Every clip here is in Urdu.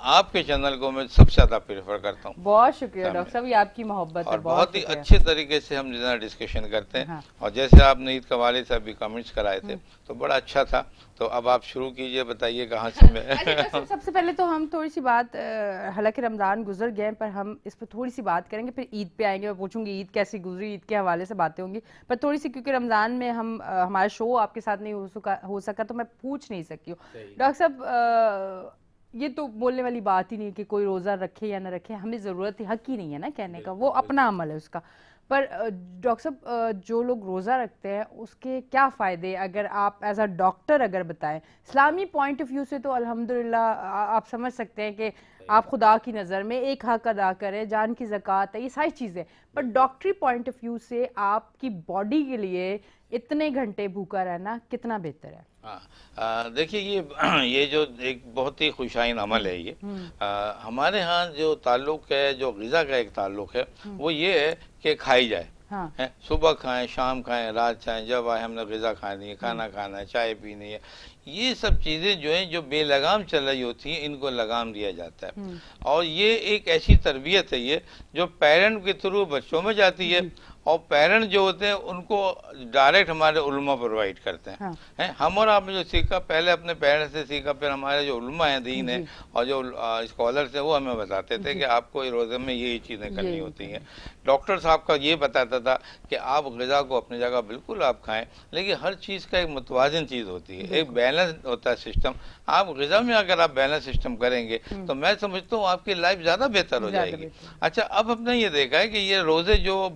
آپ کے چینل کو میں سب سے زیادہ پریفر کرتا ہوں. بہت شکریہ ڈاکٹر صاحب، یہ آپ کی محبت ہے. اور بہت ہی اچھے طریقے سے ہم جتنا ڈسکشن کرتے ہیں. ہاں. اور جیسے آپ نے عید کے حوالے سے ابھی کمنٹس کرائے تھے تو بڑا اچھا تھا. تو اب آپ شروع کیجئے، بتائیے کہاں سے میں. سب سے پہلے تو ہم تھوڑی سی بات، حالانکہ رمضان گزر گئے پر ہم اس پہ تھوڑی سی بات کریں گے، پھر عید پہ آئیں گے. میں پوچھوں گی عید کیسی گزری، عید کے حوالے سے باتیں ہوں گی، پر تھوڑی سی کیونکہ رمضان میں ہمارا شو آپ کے ساتھ نہیں ہو سکا تو میں پوچھ نہیں سکی ہوں. ڈاکٹر صاحب یہ تو بولنے والی بات ہی نہیں کہ کوئی روزہ رکھے یا نہ رکھے، ہمیں ضرورت ہی حق ہی نہیں ہے نا کہنے کا، وہ اپنا عمل ہے اس کا. پر ڈاکٹر صاحب جو لوگ روزہ رکھتے ہیں اس کے کیا فائدے، اگر آپ ایز اے ڈاکٹر اگر بتائیں اسلامی پوائنٹ آف ویو سے، تو الحمدللہ آپ سمجھ سکتے ہیں کہ آپ خدا کی نظر میں ایک حق ادا کریں، جان کی زکوٰۃ ہے، یہ ساری چیزیں. پر ڈاکٹری پوائنٹ آف ویو سے آپ کی باڈی کے لیے اتنے گھنٹے بھوکا رہنا کتنا بہتر ہے؟ دیکھیے یہ جو ایک بہت ہی خوشائن عمل ہے، یہ ہمارے ہاں جو تعلق ہے، جو غذا کا ایک تعلق ہے، وہ یہ ہے کہ کھائی جائے. صبح کھائیں، شام کھائیں، رات کھائیں، جب آئے ہم نے غذا کھانی ہے، کھانا کھانا ہے، چائے پینی ہے. یہ سب چیزیں جو ہیں جو بے لگام چل رہی ہوتی ہیں، ان کو لگام دیا جاتا ہے. اور یہ ایک ایسی تربیت ہے یہ جو پیرنٹ کے تھرو بچوں میں جاتی ہے، اور پیرنٹ جو ہوتے ہیں ان کو ڈائریکٹ ہمارے علماء پرووائڈ کرتے ہیں. ہم اور آپ نے جو سیکھا پہلے اپنے پیرنٹ سے سیکھا، پھر ہمارے جو علماء ہیں دین ہیں اور جو اسکالرس ہیں وہ ہمیں بتاتے تھے کہ آپ کو روزے میں یہی چیزیں کرنی ہوتی ہیں. ڈاکٹر صاحب کا یہ بتاتا تھا کہ آپ غذا کو اپنی جگہ بالکل آپ کھائیں، لیکن ہر چیز کا ایک متوازن چیز ہوتی ہے، ایک بیلنس ہوتا ہے سسٹم. آپ غذا میں اگر آپ بیلنس سسٹم کریں گے تو میں سمجھتا ہوں آپ کی لائف زیادہ بہتر ہو جائے گی. اچھا، اب ہم نے یہ دیکھا ہے کہ یہ روزے جو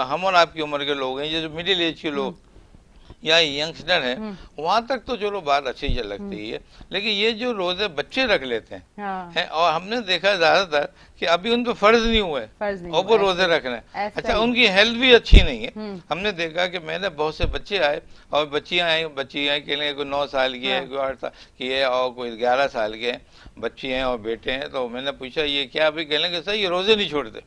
ہم اور آپ کی عمر کے لوگ ہیں، یہ جو مڈل ایج کے لوگ یا ینگسٹر ہیں، وہاں تک تو چلو بات اچھی لگتی ہے، لیکن یہ جو روزے بچے رکھ لیتے ہیں اور ہم نے دیکھا زیادہ تر کہ ابھی ان پہ فرض نہیں ہوئے اور وہ روزے رکھ رہے ہیں. اچھا، ان کی ہیلتھ بھی اچھی نہیں ہے. ہم نے دیکھا کہ میں نے بہت سے بچے آئے اور بچیاں آئیں کہ لیں، کوئی 9 سال کی ہے، کوئی 8 سال کی ہے، اور کوئی 11 سال کے ہیں، بچی ہیں اور بیٹے ہیں. تو میں نے پوچھا یہ کیا؟ ابھی کہہ لیں کہ سر یہ روزے نہیں چھوڑتے،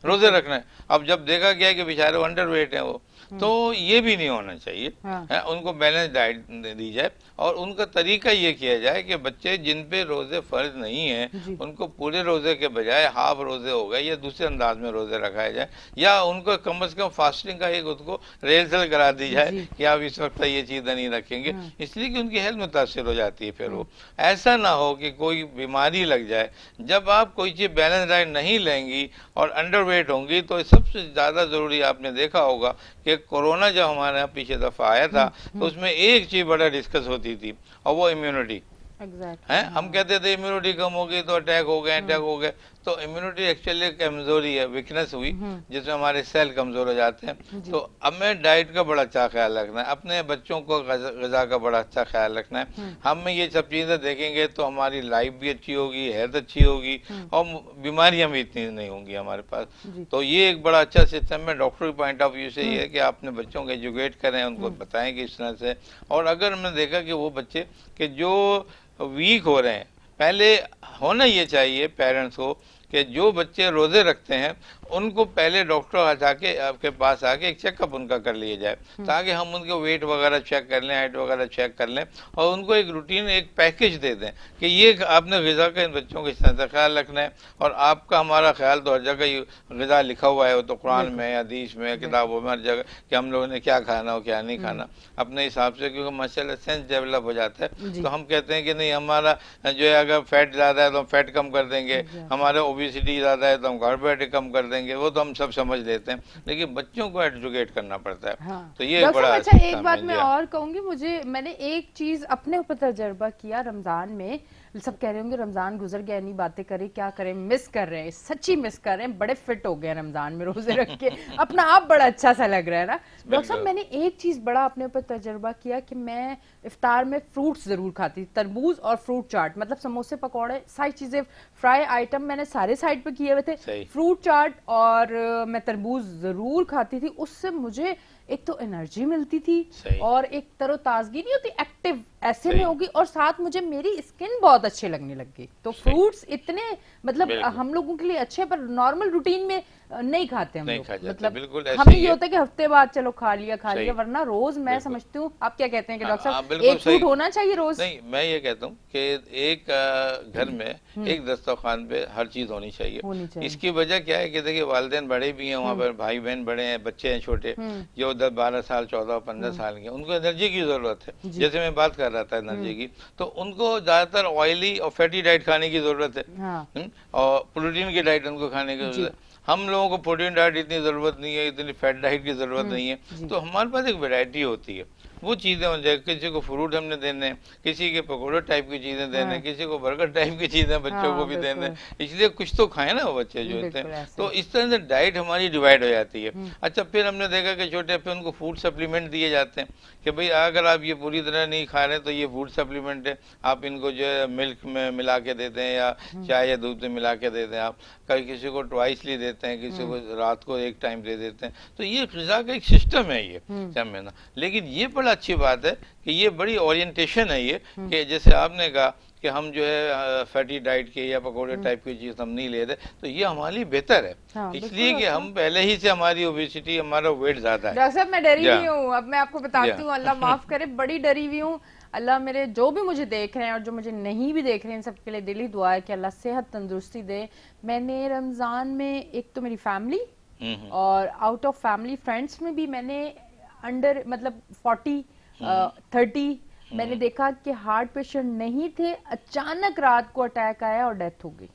روزے رکھنا ہے. اب جب دیکھا گیا کہ بیچارے انڈر ویٹ ہیں وہ، تو یہ بھی نہیں ہونا چاہیے. ان کو بیلنس ڈائٹ دی جائے اور ان کا طریقہ یہ کیا جائے کہ بچے جن پہ روزے فرض نہیں ہیں ان کو پورے روزے کے بجائے ہاف روزے ہو گئے یا دوسرے انداز میں روزے رکھائے جائے، یا ان کو کم از کم فاسٹنگ کا ایک اس کو ریہرسل کرا دی جائے کہ آپ اس وقت یہ چیزیں نہیں رکھیں گے، اس لیے کہ ان کی ہیلتھ متاثر ہو جاتی ہے. پھر وہ ایسا نہ ہو کہ کوئی بیماری لگ جائے. جب آپ کوئی چیز بیلنس ڈائٹ نہیں لیں گی اور انڈر ویٹ ہوں گی تو سب سے زیادہ ضروری آپ نے دیکھا ہوگا کہ کورونا جب ہمارے یہاں پیچھے دفعہ آیا تھا تو اس میں ایک چیز بڑا ڈسکس ہوتی تھی اور وہ امیونٹی. ہم کہتے تھے امیونٹی کم ہو گئی تو اٹیک ہو گئے. تو امیونٹی ایکچولی کمزوری ہے، ویکنس ہوئی جس میں ہمارے سیل کمزور ہو جاتے ہیں. تو اب میں ڈائٹ کا بڑا اچھا خیال رکھنا ہے، اپنے بچوں کو غذا کا بڑا اچھا خیال رکھنا ہے. ہم یہ سب چیزیں دیکھیں گے تو ہماری لائف بھی اچھی ہوگی، ہیلتھ اچھی ہوگی اور بیماریاں بھی اتنی نہیں ہوں گی ہمارے پاس. تو یہ ایک بڑا اچھا سسٹم ہے. ڈاکٹر پوائنٹ آف ویو سے یہ ہے کہ آپ اپنے بچوں کو ایجوکیٹ کریں، ان کو بتائیں کہ اس طرح سے. اور اگر ہم نے دیکھا کہ وہ بچے کہ جو ویک ہو رہے ہیں، پہلے ہونا یہ چاہیے پیرنٹس کو کہ جو بچے روزے رکھتے ہیں ان کو پہلے ڈاکٹر آپ کے پاس آ کے ایک چیک اپ ان کا کر لیا جائے تاکہ ہم ان کے ویٹ وغیرہ چیک کر لیں، ہائٹ وغیرہ چیک کر لیں اور ان کو ایک روٹین ایک پیکج دے دیں کہ یہ آپ نے غذا کا ان بچوں کو اس طرح سے خیال رکھنا ہے. اور آپ کا ہمارا خیال تو ہر جگہ غذا لکھا ہوا ہے، وہ تو قرآن میں، حدیث میں، کتابوں میں، ہر جگہ کہ ہم لوگوں نے کیا کھانا ہو کیا نہیں کھانا اپنے حساب سے، کیونکہ ماشاءاللہ سینس ڈیولپ ہو جاتا ہے. تو ہم کہتے ہیں کہ نہیں ہمارا جو ہے اگر فیٹ زیادہ ہے تو ہم فیٹ کم کر دیں گے، ہمارے اوبیسٹی زیادہ ہے تو ہم کاربوہائیڈریٹ کم کر دیں گے، وہ تو ہم سب سمجھ لیتے ہیں، لیکن بچوں کو ایجوکیٹ کرنا پڑتا ہے. تو یہ بڑا اچھا ایک بات میں اور کہوں گی، میں نے ایک چیز اپنے اوپر تجربہ کیا رمضان میں. سب کہہ رہے ہوں گے رمضان گزر گیا، نہیں باتیں کریں، کیا کریں، مس کر رہے ہیں، سچی مس کر رہے ہیں، بڑے فٹ ہو گئے رمضان میں روزے رکھ کے، اپنا آپ بڑا اچھا سا لگ رہا ہے نا. ڈاکٹر صاحب میں نے ایک چیز بڑا اپنے اوپر تجربہ کیا کہ میں افطار میں فروٹس ضرور کھاتی، تربوز اور فروٹ چاٹ، مطلب سموسے پکوڑے ساری چیزیں فرائی آئٹم میں نے سارے سائڈ پہ کیے ہوئے تھے، فروٹ چاٹ اور میں تربوز ضرور کھاتی تھی. اس سے مجھے ایک تو انرجی ملتی تھی اور ایک تر و تازگی نہیں ہوتی، ایکٹیو ایسے میں ہوگی, اور ساتھ مجھے میری اسکن بہت اچھے لگنے لگ گئی. تو فروٹس اتنے مطلب ہم لوگوں کے لیے اچھے, پر نارمل روٹین میں نہیں کھاتے ہم لوگ. مطلب ہمیں یہ ہوتا ہے کہ ہفتے بعد چلو کھا لیا, ورنہ روز میں سمجھتی ہوں. آپ کیا کہتے ہیں کہ ڈاکٹر صاحب ایک فروٹ ہونا چاہیے روز؟ نہیں, میں یہ کہتا ہوں کہ ایک گھر میں ایک دسترخوان پہ ہر چیز ہونی چاہیے. اس کی وجہ کیا ہے کہ دیکھیے والدین بڑے بھی ہیں وہاں پر, بھائی بہن بڑے ہیں, بچے ہیں چھوٹے جو 10-12 سال 14-15 سال کے, ان کو انرجی کی ضرورت ہے. جیسے میں بات کر رہا تھا انرجی کی, تو ان کو زیادہ تر آئلی اور فیٹی ڈائٹ کھانے کی ضرورت ہے, اور پروٹین کی ڈائٹ ان کو کھانے کی ضرورت ہے. ہم لوگوں کو پروٹین ڈائٹ اتنی ضرورت نہیں ہے, اتنی فیٹ ڈائٹ کی ضرورت نہیں ہے. تو ہمارے پاس ایک ویرائٹی ہوتی ہے, وہ چیزیں ہو جائے. کسی کو فروٹ ہم نے دینے, کسی کے پکوڑے ٹائپ کی چیزیں دینے, کسی کو برگر ٹائپ کی چیزیں بچوں کو بھی دینے, اس لیے کچھ تو کھائیں نا وہ بچے جو ہوتے ہیں. تو اس طرح سے ڈائٹ ہماری ڈیوائڈ ہو جاتی ہے. اچھا, پھر ہم نے دیکھا کہ چھوٹے پہ ان کو فوڈ سپلیمنٹ دیے جاتے ہیں کہ بھئی اگر آپ یہ پوری طرح نہیں کھا رہے تو یہ فوڈ سپلیمنٹ ہے, آپ ان کو جو ہے ملک میں ملا کے دیتے ہیں یا چائے یا دودھ میں ملا کے دیتے ہیں. آپ کسی کو ٹوائسلی دیتے ہیں, کسی کو رات کو ایک ٹائم دے دیتے ہیں. تو یہ غذا کا ایک سسٹم ہے یہ, سمجھنا. لیکن یہ بڑا اچھی بات ہے کہ یہ بڑی اورینٹیشن ہے یہ, کہ جیسے آپ نے کہا کہ ہم جو ہے فیٹی ڈائٹ کے یا پکوڑے ٹائپ کی چیز ہم نہیں لے رہے, تو یہ ہمارے لیے بہتر ہے, اس لیے کہ ہم پہلے ہی سے ہماری اوبیسٹی, ہمارا ویٹ زیادہ ہے. ڈاکٹر صاحب میں ڈری ہوئی ہوں, اب میں آپ کو بتاتی ہوں, اللہ معاف کرے, بڑی ڈری ہوئی ہوں. اللہ میرے جو بھی مجھے دیکھ رہے ہیں اور جو مجھے نہیں بھی دیکھ رہے ہیں, ان سب کے لیے دلی دعا ہے کہ اللہ صحت تندرستی دے. میں نے رمضان میں ایک تو میری فیملی اور آؤٹ آف فیملی فرینڈس میں بھی میں نے انڈر مطلب 40-30 میں نے دیکھا کہ ہارٹ پیشنٹ نہیں تھے, اچانک رات کو اٹیک آیا اور ڈیتھ ہو گئی.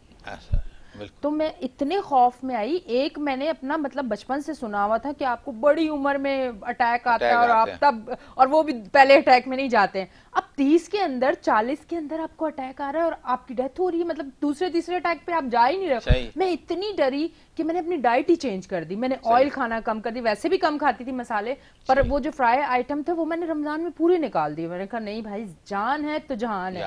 تو میں اتنے خوف میں آئی. ایک میں نے اپنا مطلب بچپن سے سنا ہوا تھا کہ آپ کو بڑی عمر میں اٹیک آتا ہے اور آپ تب, اور وہ بھی پہلے اٹیک میں نہیں جاتے ہیں. اب 30 کے اندر 40 کے اندر آپ کو اٹیک آ رہا ہے اور آپ کی ڈیتھ ہو رہی ہے, مطلب دوسرے تیسرے اٹیک پہ آپ جا ہی نہیں رہے. میں اتنی ڈری کہ میں نے اپنی ڈائٹ ہی چینج کر دی. میں نے آئل کھانا کم کر دی, ویسے بھی کم کھاتی تھی مسالے, پر وہ جو فرائی آئٹم تھے وہ میں نے رمضان میں پورے نکال دیے. میں نے کہا نہیں بھائی, جان ہے تو جہان ہے.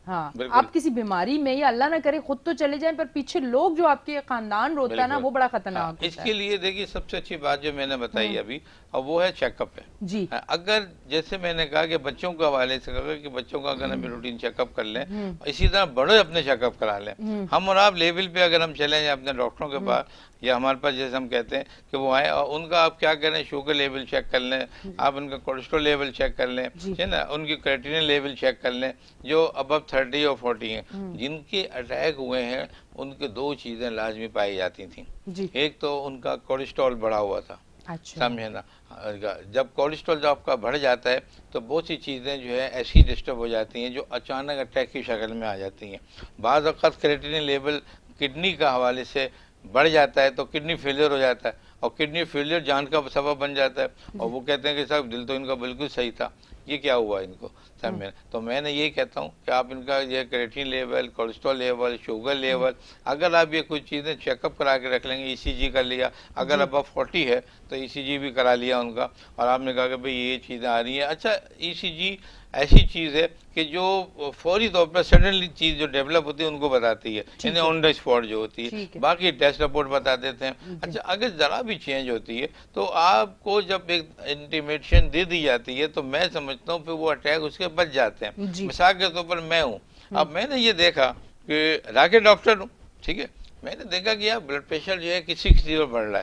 ہاں, آپ کسی بیماری میں یا اللہ نہ کرے خود تو چلے جائیں, پر پیچھے لوگ جو آپ کے خاندان روتا ہے نا, وہ بڑا خطرناک. اس کے لیے دیکھیے سب سے اچھی بات جو میں نے بتائی ابھی, اور وہ ہے چیک اپ ہے. جی, اگر جیسے میں نے کہا کہ بچوں کے حوالے سے کہا کہ بچوں کا اگر ہم روٹین چیک اپ کر لیں, اسی طرح بڑے اپنے چیک اپ کرا لیں. ہم اور آپ لیول پہ اگر ہم چلیں جائیں اپنے ڈاکٹروں کے پاس, یا ہمارے پاس جیسے ہم کہتے ہیں کہ وہ آئیں, اور ان کا آپ کیا کریں, شوگر لیول چیک کر لیں, آپ ان کا کولیسٹرول لیول چیک کر لیں, ہے نا, ان کی کریٹینین لیول چیک کر لیں جو ابو 30 اور 40 ہیں. جن کے اٹیک ہوئے ہیں ان کے 2 چیزیں لازمی پائی جاتی تھیں. ایک تو ان کا کولیسٹرول بڑھا ہوا تھا, سمجھے نا. جب کولیسٹرول جو آپ کا بڑھ جاتا ہے تو بہت سی چیزیں جو ہے ایسی ڈسٹرب ہو جاتی ہیں جو اچانک اٹیک کی شکل میں آ جاتی ہیں. بعض اوقات کریٹینین لیول کڈنی کا حوالے سے بڑھ جاتا ہے تو کڈنی فیلئر ہو جاتا ہے, اور کڈنی فیلئر جان کا سبب بن جاتا ہے. اور وہ کہتے ہیں کہ صاحب دل تو ان کا بالکل صحیح تھا, یہ کیا ہوا ان کو, سمجھے. تو میں نے یہ کہتا ہوں کہ آپ ان کا یہ creatine level, cholesterol level, sugar level, اگر آپ یہ کچھ چیزیں چیک اپ کرا کے رکھ لیں گے, ECG کر لیا, اگر ابو 40 ہے تو ECG بھی کرا لیا ان کا, اور آپ نے کہا کہ بھئی یہ چیزیں آ رہی ہیں. اچھا, ECG ایسی چیز ہے کہ جو فوری طور پر سڈنلی چیز جو ڈیولپ ہوتی ہے ان کو بتاتی ہے, انہیں آن دا اسپاٹ جو ہوتی ہے. باقی ٹیسٹ رپورٹ بتا دیتے ہیں. اچھا, اگر ذرا بھی چینج ہوتی ہے تو آپ کو جب ایک انٹیمیشن دے دی جاتی ہے تو میں سمجھتا ہوں پھر وہ اٹیک اس کے بچ جاتے ہیں. مثال کے طور پر میں ہوں, اب میں نے یہ دیکھا کہ راکٹ ڈاکٹر ہوں, ٹھیک ہے, میں نے دیکھا کہ یار بلڈ پریشر جو ہے کسی پر بڑھ رہا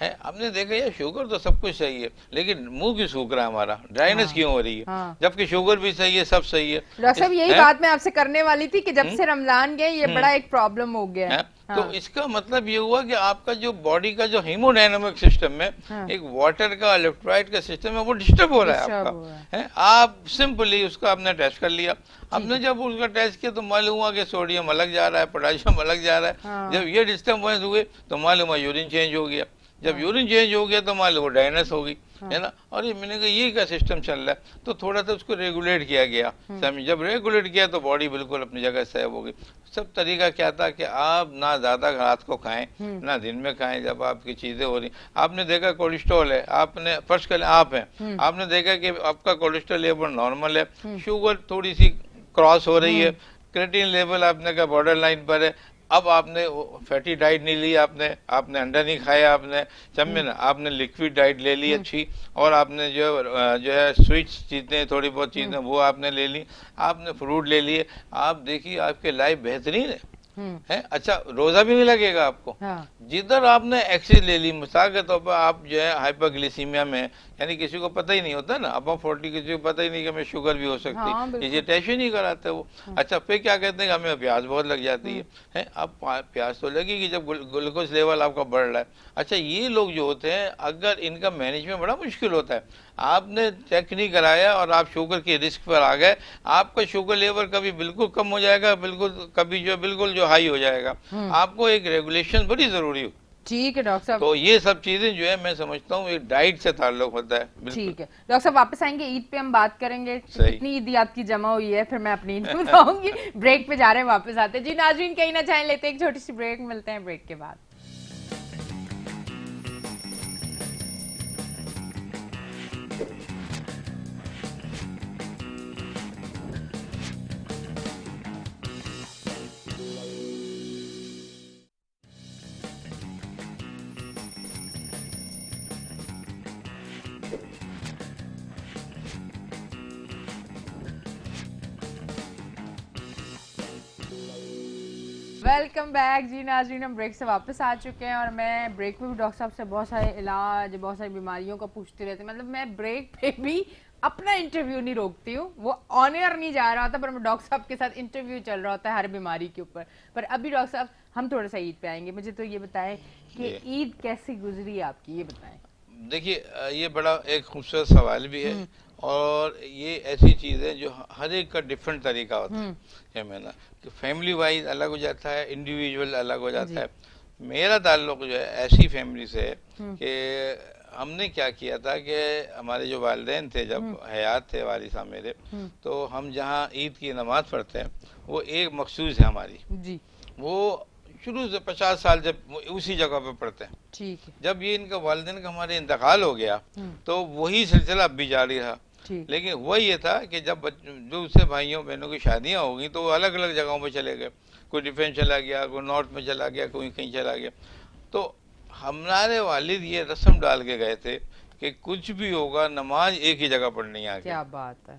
ہے. ہم نے دیکھا یار شوگر تو سب کچھ صحیح ہے, لیکن منہ کیوں سوکھ رہا ہے ہمارا, ڈرائنس کیوں ہو رہی ہے, جبکہ شوگر بھی صحیح ہے, سب صحیح ہے. ڈاکٹر صاحب یہی بات میں آپ سے کرنے والی تھی کہ جب سے رمضان گئے یہ بڑا ایک پرابلم ہو گیا ہے. تو اس کا مطلب یہ ہوا کہ آپ کا جو باڈی کا جو ہیمو ڈائنامک سسٹم ہے, ایک واٹر کا الیکٹرائٹ کا سسٹم ہے, وہ ڈسٹرب ہو رہا ہے آپ کا. آپ سمپلی اس کا آپ نے ٹیسٹ کر لیا. ہم نے جب اس کا ٹیسٹ کیا تو معلوم ہوا کہ سوڈیم الگ جا رہا ہے, پوٹاشیم الگ جا رہا ہے. جب یہ ڈسٹربنس ہوئے تو معلوم ہوا یورین چینج ہو گیا. جب یورین چینج ہو گیا تو معلوم ہوا ڈائنس ہو گئی, ہے نا. اور یہ میں نے کہا یہ کا سسٹم چل رہا ہے, تو تھوڑا سا اس کو ریگولیٹ کیا گیا. جب ریگولیٹ کیا تو باڈی بالکل اپنی جگہ سیو ہو گئی. سب طریقہ کیا تھا کہ آپ نہ زیادہ رات کو کھائیں نہ دن میں کھائیں. جب آپ کی چیزیں ہو رہی, آپ نے دیکھا کولیسٹرول ہے, آپ نے فرض کریں آپ ہیں, آپ نے دیکھا کہ آپ کا کولیسٹرول لیول نارمل ہے, شوگر تھوڑی سی کراس ہو رہی ہے, کریٹین لیول آپ نے کہا بارڈر لائن پر ہے, اب آپ نے فیٹی ڈائٹ نہیں لی، آپ نے انڈا نہیں کھایا، آپ نے سمجھے نا، آپ نے لکوڈ ڈائٹ لے لی اچھی، اور آپ نے جو ہے سویٹس چیزیں تھوڑی بہت چیزیں وہ آپ نے لے لی، آپ نے فروٹ لے لیے، آپ دیکھیے آپ کے لائف بہترین ہے، اچھا روزہ بھی نہیں لگے گا آپ کو۔ جدھر آپ نے ایکسیز لے لی، مثال کے طور پر آپ جو ہے ہائپر گلیسیمیا میں، یعنی کسی کو پتہ ہی نہیں ہوتا نا، ابو 40 کسی کو پتہ ہی نہیں کہ ہمیں شوگر بھی ہو سکتی، یہ ٹیسٹ ہی نہیں کراتے وہ۔ اچھا پھر کیا کہتے ہیں کہ ہمیں پیاس بہت لگ جاتی ہے، اب پیاس تو لگے گی جب گلوکوز لیول آپ کا بڑھ رہا ہے۔ اچھا یہ لوگ جو ہوتے ہیں اگر ان کا مینجمنٹ بڑا مشکل ہوتا ہے، آپ نے چیک نہیں کرایا اور آپ شوگر کے رسک پر آ گئے، آپ کا شوگر لیول کبھی بالکل کم ہو جائے گا، کبھی جو بالکل جو ہائی ہو جائے گا۔ آپ کو ایک ریگولیشن بڑی ضروری ہو۔ ٹھیک ہے ڈاکٹر صاحب، تو یہ سب چیزیں جو ہے میں سمجھتا ہوں ایک ڈائٹ سے تعلق ہوتا ہے۔ ٹھیک ہے ڈاکٹر صاحب، واپس آئیں گے عید پہ، ہم بات کریں گے کتنی عیدی آپ کی جمع ہوئی ہے، پھر میں اپنی عید بتاؤں گی۔ بریک پہ جا رہے ہیں، واپس آتے ہیں جی ناظرین، کہیں نہ جائیں، لیتے ایک چھوٹی سی بریک، ملتے ہیں بریک کے بعد۔ ویلکم بیک جی ناظرین، ہم بریک سے واپس آ چکے ہیں، اور میں بریک میں بھی ڈاکٹر صاحب سے بہت سارے علاج، بہت ساری بیماریوں کا پوچھتی رہتی ہوں، مطلب میں بریک پہ بھی اپنا انٹرویو نہیں روکتی ہوں، وہ آن ایئر نہیں جا رہا ہوتا پر میں ڈاکٹر صاحب کے ساتھ انٹرویو چل رہا ہوتا ہے ہر بیماری کے اوپر۔ پر ابھی ڈاکٹر صاحب ہم تھوڑا سا عید پہ آئیں گے، مجھے تو یہ بتائیں کہ عید کیسی گزری آپ کی، یہ بتائیں۔ دیکھیے یہ بڑا ایک خوبصورت سوال بھی ہے، اور یہ ایسی چیز ہے جو ہر ایک کا ڈفرینٹ طریقہ ہوتا ہے، میں نا کہ فیملی وائز الگ ہو جاتا ہے، انڈیویجول الگ ہو جاتا ہے۔ میرا تعلق جو ہے ایسی فیملی سے ہے کہ ہم نے کیا کیا تھا کہ ہمارے جو والدین تھے جب حیات تھے، والد صاحب میرے، تو ہم جہاں عید کی نماز پڑھتے ہیں وہ ایک مخصوص ہے ہماری، وہ شروع سے 50 سال سے اسی جگہ پہ پڑھتے ہیں۔ ٹھیک ہے، جب یہ ان کا والدین کا ہمارے انتقال ہو گیا تو وہی سلسلہ اب بھی جاری رہا، لیکن وہ یہ تھا کہ جب جو اس سے بھائیوں بہنوں کی شادیاں ہو گئیں تو وہ الگ الگ جگہوں پہ چلے گئے، کوئی ڈیفینس چلا گیا، کوئی نارتھ میں چلا گیا، کوئی کہیں چلا گیا۔ تو ہمارے والد یہ رسم ڈال کے گئے تھے کہ کچھ بھی ہوگا نماز ایک ہی جگہ پڑھنی ہے۔ کیا بات ہے!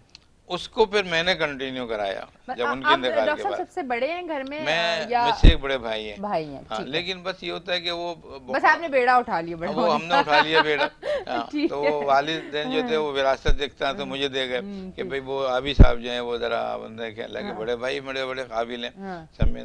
اس کو پھر میں نے کنٹینیو کرایا جب ان کے انتقال کے بعد۔ سب سے بڑے ہیں گھر میں؟ میں سے ایک بڑے بھائی ہیں۔ بھائی ہیں، ہاں، لیکن بس یہ ہوتا ہے کہ وہ بس آپ نے بیڑا اٹھا لیا، وہ ہم نے اٹھا لیا بیڑا، تو وہ والدین جو تھے وہ وراثت دیکھتا ہے تو مجھے دے گئے کہ بھئی وہ آبی صاحب جو ہیں وہ ذرا اللہ کے بڑے بھائی بڑے بڑے قابل ہیں، سمجھے